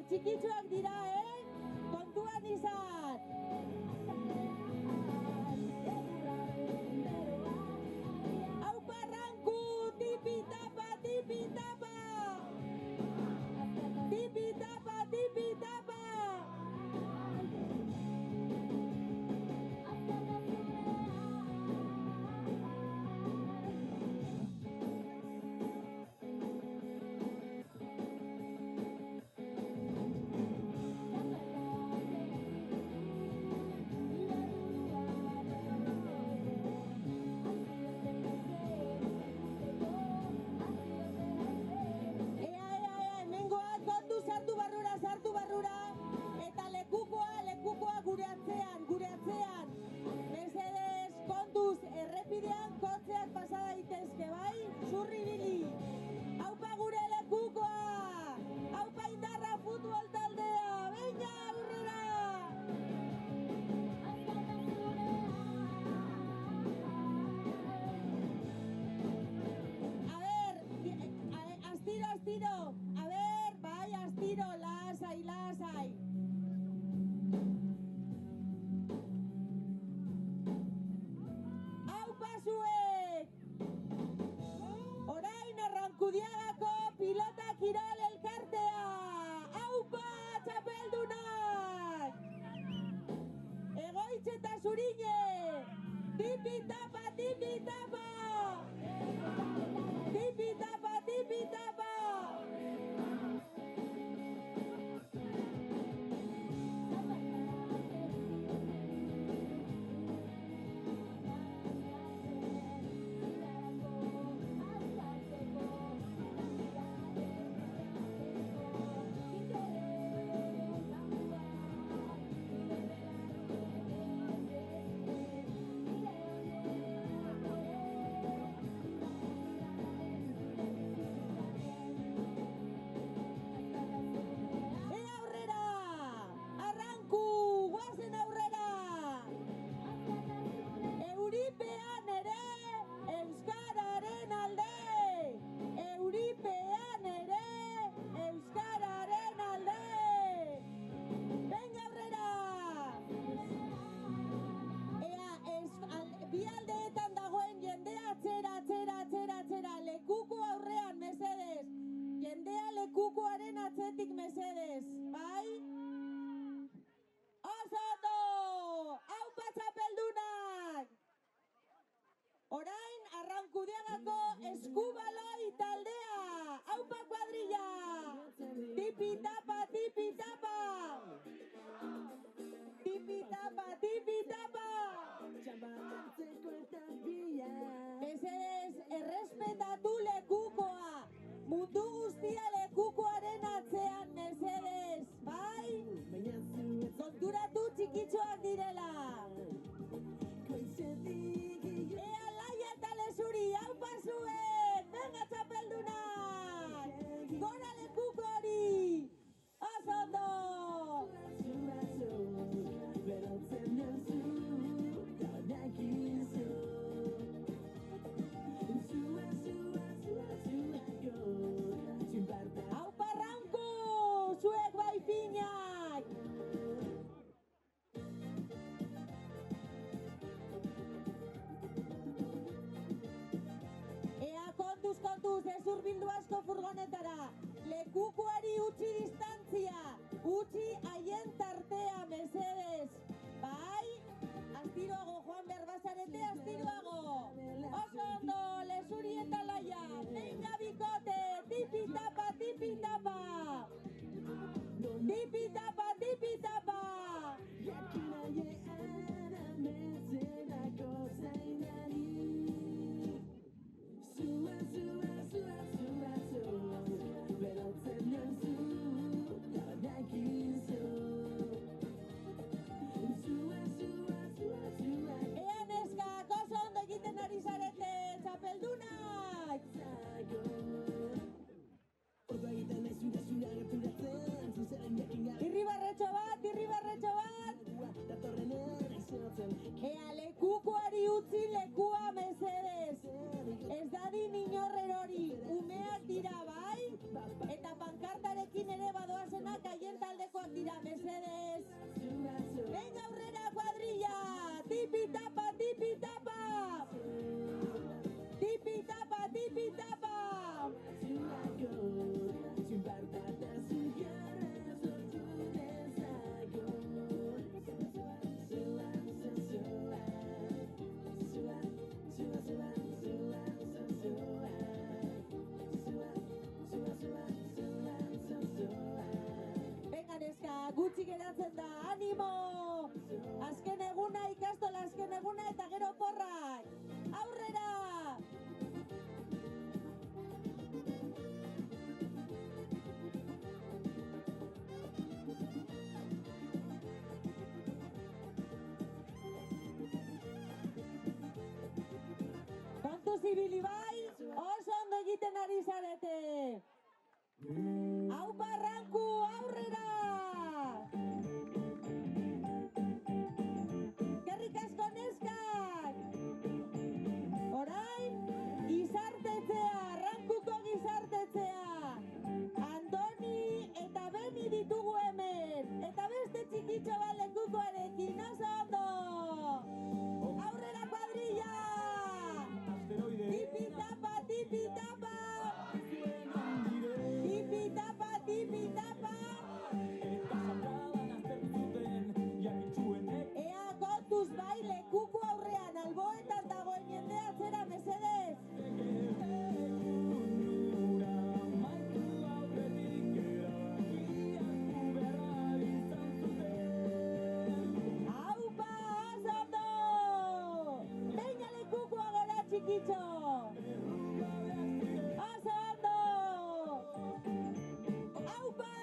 txikitsuak dira, kontuan izan. Aupa arranku, tipi-tapa, tipi-tapa. Tipi-tapa, tipi-tapa. Gure atzean, mesedez, kontuz, errepidean kotzeak pasa daitezke, bai? Zurribili. Aupa gure lekukoa! Aupa indarra futbol taldea! Venga, aurrera! A ver, astiro, astiro. A ver, bai, astiro, lasai, lasai. Orain Arrankudiagako pilota kirol elkartea! Aupa txapeldunak! Egoitz eta Zurine! Tipi-tapa, tipi-tapa! Tipi-tapa, tipi-tapa! Jendea lekukoaren atzetik mesedez, bai? Oso ondo! Aupa txapeldunak! Orain Arrankudiagako eskubaloi taldea! Aupa kuadrilla! Tipi-tapa, tipi-tapa! Tipi-tapa, tipi-tapa! Mesedez, errespetatu lekukoa! Mundu guztia lekukoaren atzean, mesedez, bai? Konturatu txikitsuak direla. Ea Laia eta Lezuri, aupa zuen! Venga txapeldunak! Gora lekuko hori! Oso ondo! Aupa Arranku, zuek bai pinak! Ea kontuz, kontuz, ez hurbildu asko furgonetara. Lekukoari utzi distantzia, utzi haien tartea, mesedez. Bai? Astiroago, Juan Berbazarete, astiroago. Oso ondo, Lezuri eta Laia. Venga bikote, tipi-tapa, tipi-tapa. Tipi-tapa, tipi-tapa. Irribarretxo bat! Ea lekukoari utzi lekua mesedez. Ez dadin inorrer hori, umeak dira bai? Eta pankartarekin ere badoazenak haien geratzen da, animo! Azken eguna, ikastola azken eguna eta gero porrak! Aurrera! Kontuz ibili bai, oso ondo egiten ari zarete! Aupa Arranku, aurrera! Eskerrik asko neskak! Orain, gizartetzea, Arrankuko gizartetzea! Andoni eta Beni ditugu hemen! Eta beste txikitxo bat lekukoarekin, oso ondo! Aurrera kuadrilla! Tipi-tapa, tipi-tapa! Tipi-tapa, tipi-tapa! Ea kontuz bai lekuko aurrean, alboetan dagoen jende atzera mesedez! Aupa, oso ondo! Beina lekukoa gora txikitxo! Oso ondo! Aupa!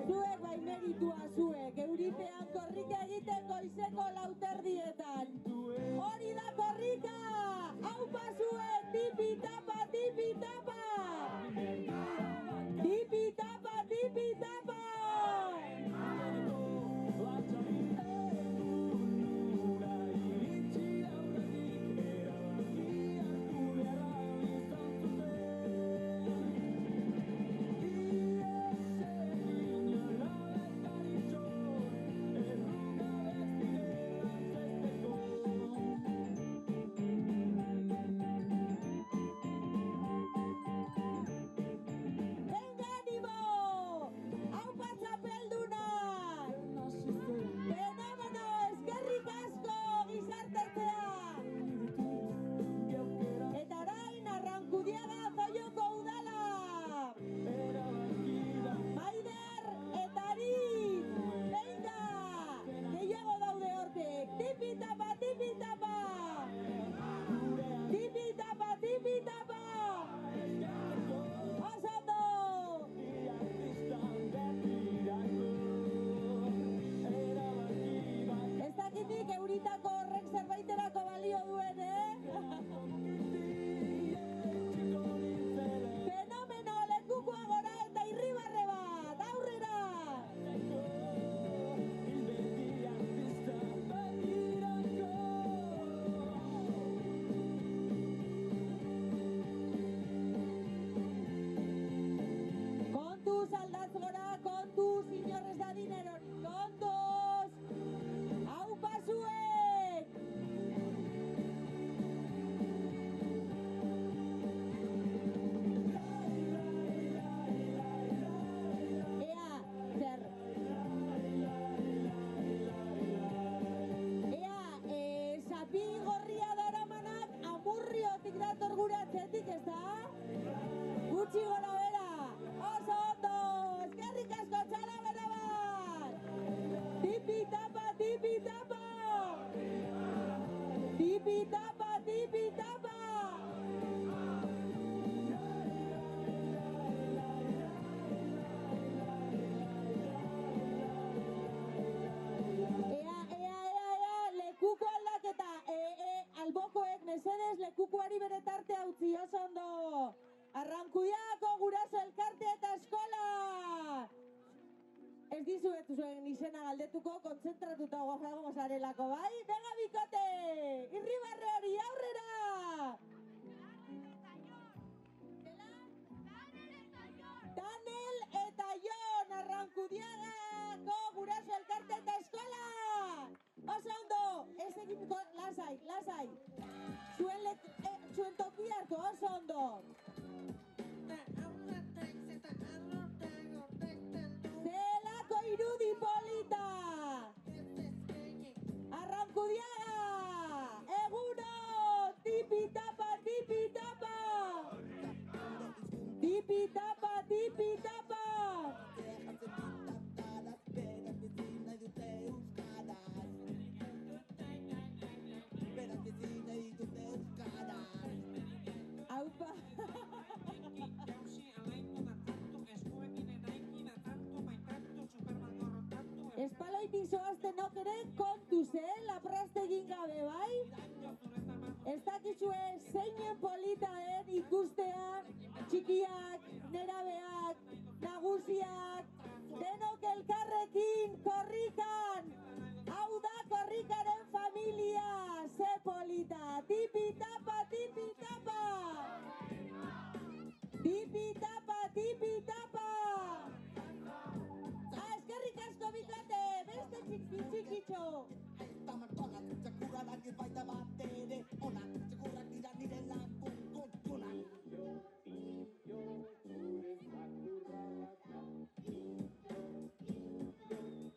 Zuek bai meritua zuek, euripean korrika egiten goizeko lauterdietan. Hori da korrika! Aupa zuek, tipi-tapa, tipi-tapa! Tipi-tapa, tipi-tapa! Venga, animo! Aupa txapeldunak! Fenomeno, eskerrik asko gizartetzea! Eta orain Arrankudiaga Zoioko udala! Maider eta Arit! Venga! Gehiago daude hortik! Tipi-tapa, tipi-tapa! Tipi-tapa, tipi-tapa! Oso ondo! Ez dakitik euritako horrek zerbaiterako balio duen, Fenomeno, lekukoa gora eta irribarre bat, aurrera! Kontuz aldatz gora, kontuz, inorrez da dineron, kontuz! Aupa zuek! Ea, zer? Ea, sapi gorria daramanak amurriotik dator gure atzetik, ez da? Gutxi gora bera! Oso ondo! Eskerrik asko txala bera bat! Tipi-tapa, tipi-tapa! Tipi-tapa, tipi-tapa! Ea, lekuko aldaketa! Albokoek mesedez lekukoari bere tartea utzi, oso ondo! Arrankudiako guraso elkarte eta eskola! Ez dizuet zuen izena galdetuko, kontzentratuta gozago zarelako, bai? Venga, bikote! Irribarre hori, aurrera! Danel eta Jon, Arrankudiagako guraso elkarte eta eskola! Oso ondo! Ez egin lasai, lasai! Zuen toki hartu, oso ondo! Zelako irudi polita! Arrankudiaga! Eguno! Tipi-tapa, tipi Kanpotik zoaztenok ere kontuz, laprazte egin gabe, bai? Ez dakizue zeinen polita den ikustea, txikiak, nerabeak, nagusiak, denok elkarrekin korrikan. Hau da korrikaren familia, ze polita, tipi-tapa, tipi-tapa. Tipi-tapa, tipi-tapa. Eskerrik asko bikote, beste txikitxo.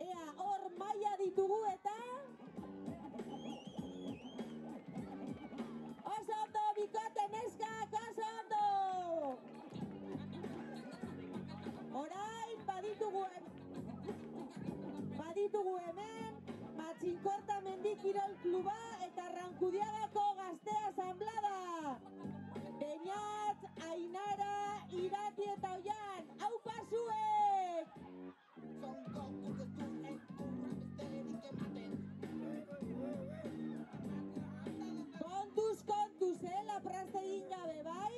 Ea, hor maila ditugu eta oso ondo bikote neskak, oso ondo. Orain baditugu hemen Matxinkorta Mendikirol Kluba eta Arrankudiagako Gazte Asanblada. Beñat, Ainara, Irati eta Oian, aupa zuek! Kontuz, laprazte egin gabe, bai?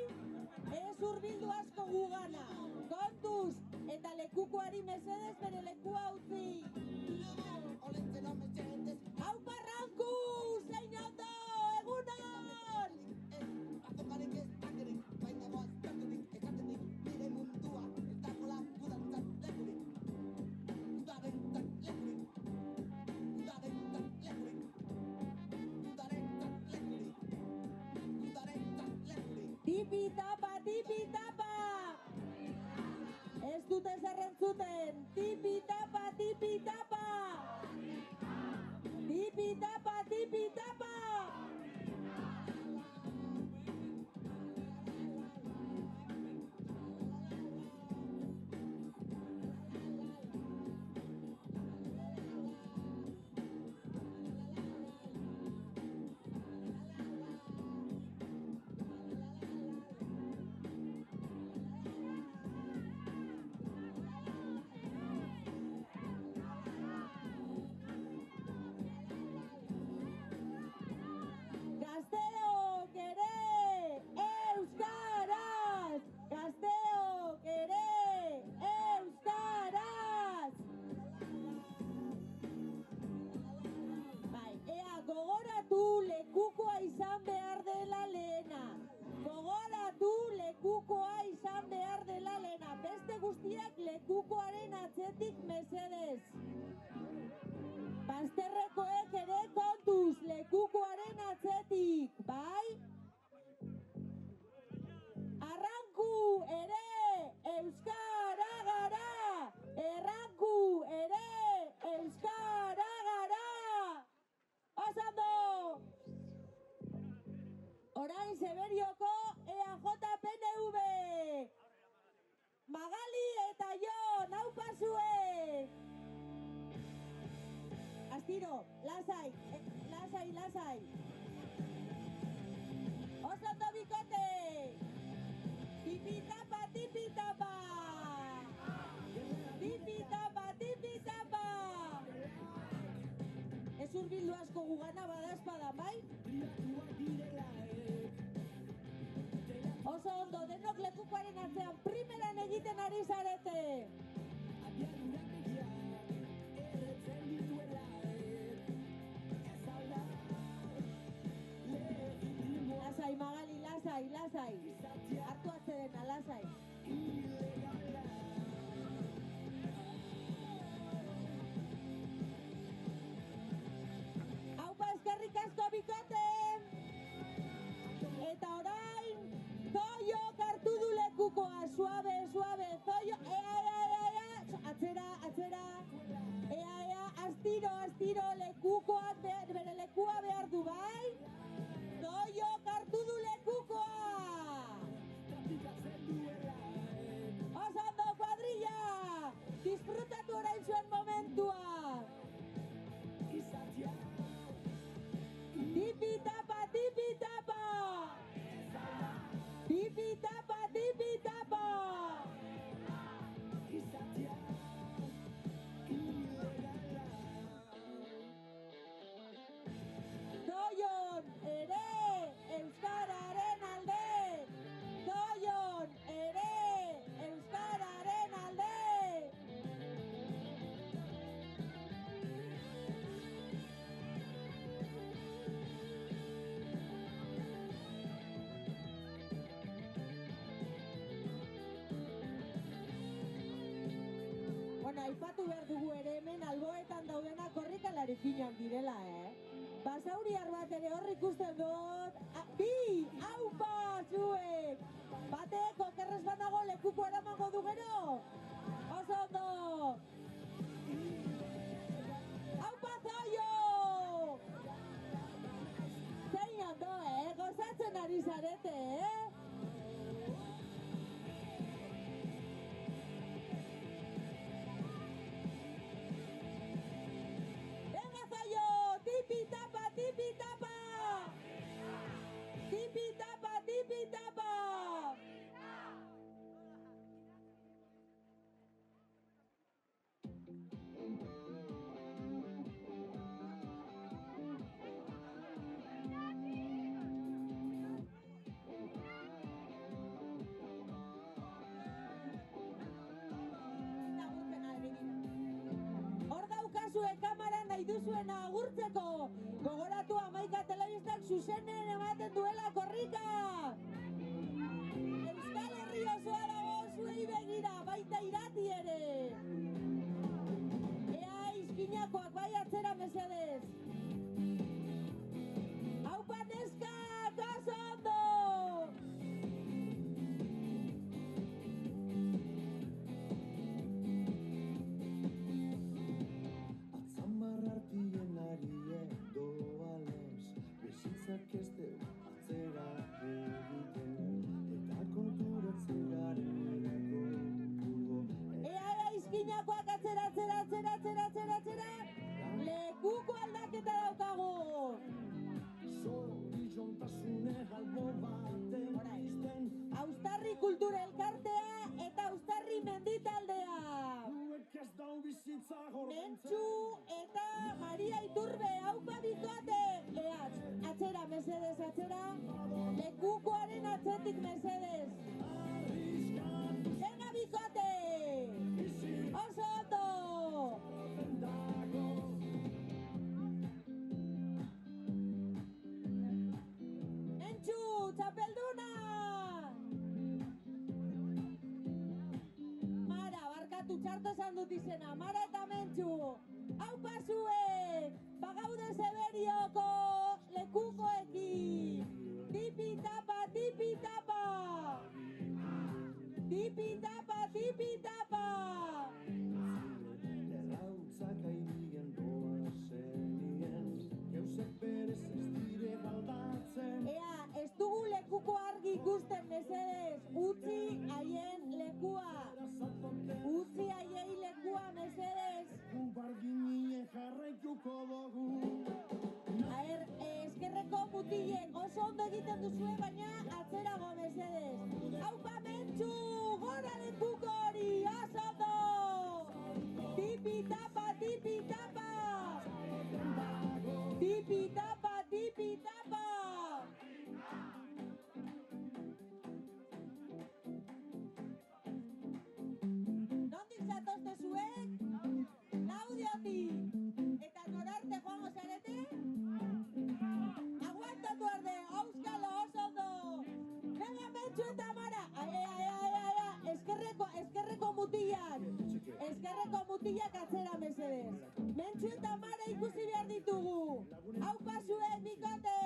Ez hurbildu asko gugana. Kontuz, eta lekukoari mesedez bere lekua utzi. Aupa Arranku, zein ondo, egunon! Tipi-tapa, tipi-tapa! Ez dute zerrentzuten, tipi-tapa, tipi-tapa! Tipi-tapa, tipi-tapa! Gazteok ere euskaraz! Gazteok ere euskaraz! Bai, ea gogoratu lekukoa izan behar dela lehena. Gogoratu lekukoa izan behar dela lehena. Beste guztiak lekukoaren atzetik mesedez. Bazterrekoek ere kontuz, lekukoaren atzetik, bai? Arranku ere euskara gara! Erranku ere euskara gara! Osando! Orain Zeberioko EAJ-PNV! Magali eta Jon, aupa zuek! Astiro, lasai, lasai. Oso ondo bikote! Tipi-tapa, tipi-tapa! Tipi-tapa, tipi-tapa! Ez hurbildu asko gugana badazpada, bai? Oso ondo, denok lekukoaren atzean primeran egiten ari zarete! Lasai, Magali, lasai. Hartu atzedena, lasai. Haupa, eskerrik asko bikote! Eta orain, zoiok hartu du lekukoa, suabe, zoio, ea, atzera, ea, astiro, lekukoak bere lekua behar du, bai? Zoiok hartu du lekukoa! Oso ondo, kuadrilla! Disfrutatu orain zuen momentua! Tipi-tapa, tipi-tapa! Tipi-tapa, tipi-tapa! aipatu behar dugu ere hemen alboetan daudena korrikalari finak direla, Basauriar bat ere hor ikusten dut. Bi! Aupa! Zuek! Batek okerrez banago lekuko eramango du gero? Oso ondo! Aupa Zoio! Zein ondo, gozatzen ari zarete, Venga, Zoio! Tipi-tapa, tipi-tapa! Tipi-tapa, tipi-tapa! Hor daukazue kamara nahi duzuena agurtzeko. Gogoratu Hamaika Telebistak zuzenean ematen duela korrika. Euskal Herri osoa dago zuei begira, baita irati ere. Ea izkinakoak bai atzera mesedez. Aupa neskak, oso ondo! Atzamarrartien arie doalez, bizitzak ez du atzera egiten, eta konturatzen garen kontugo. Ea izkinakoak atzera! Lekuko aldaketa daukagu! Zorizontasune albo baten izten, Austarri Kultura Elkartea eta Austarri Menditaldea. zuek ez dau bizitza Mentxu gordentzen. eta Maria Iturbe, aupa bikote! Ea, atzera, mesedez, atzera. Lekukoaren atzetik, mesedez. Venga, bikote! Oso ondo! Mentxu, txapelduna! Mara, barkatu txarto esan dut izena, Mara eta Mentxu. Aupa zuek, bagaude Zeberioko lekukoekin. Tipi-tapa, tipi-tapa. Tipi-tapa, tipi-tapa. Errautzak airian doa zenien, geuzek berez ez dire galdatzen. Ea, ez dugu lekuko argi ikusten mesedez, utzi haien lekua. Utzi haiei lekua mesedez. Barginien jarraituko dugu. Aher, eskerreko mutilek oso ondo egiten duzue, baina atzerago mesedez. Aupa Mentxu, gora lekuko hori, oso ondo! Tipi-tapa, tipi-tapa! Tipi-tapa, tipi-tapa! Nondik zatozte zuek? Laudiotik! Eta norarte joango zarete? Aguantatu arde, auskalo, oso ondo! Venga, Mentxu eta Mara! Eskerreko mutilak! Eskerreko mutilak atzera mesedez! Mentxu eta Mara ikusi behar ditugu! Aupa zuen, bikote!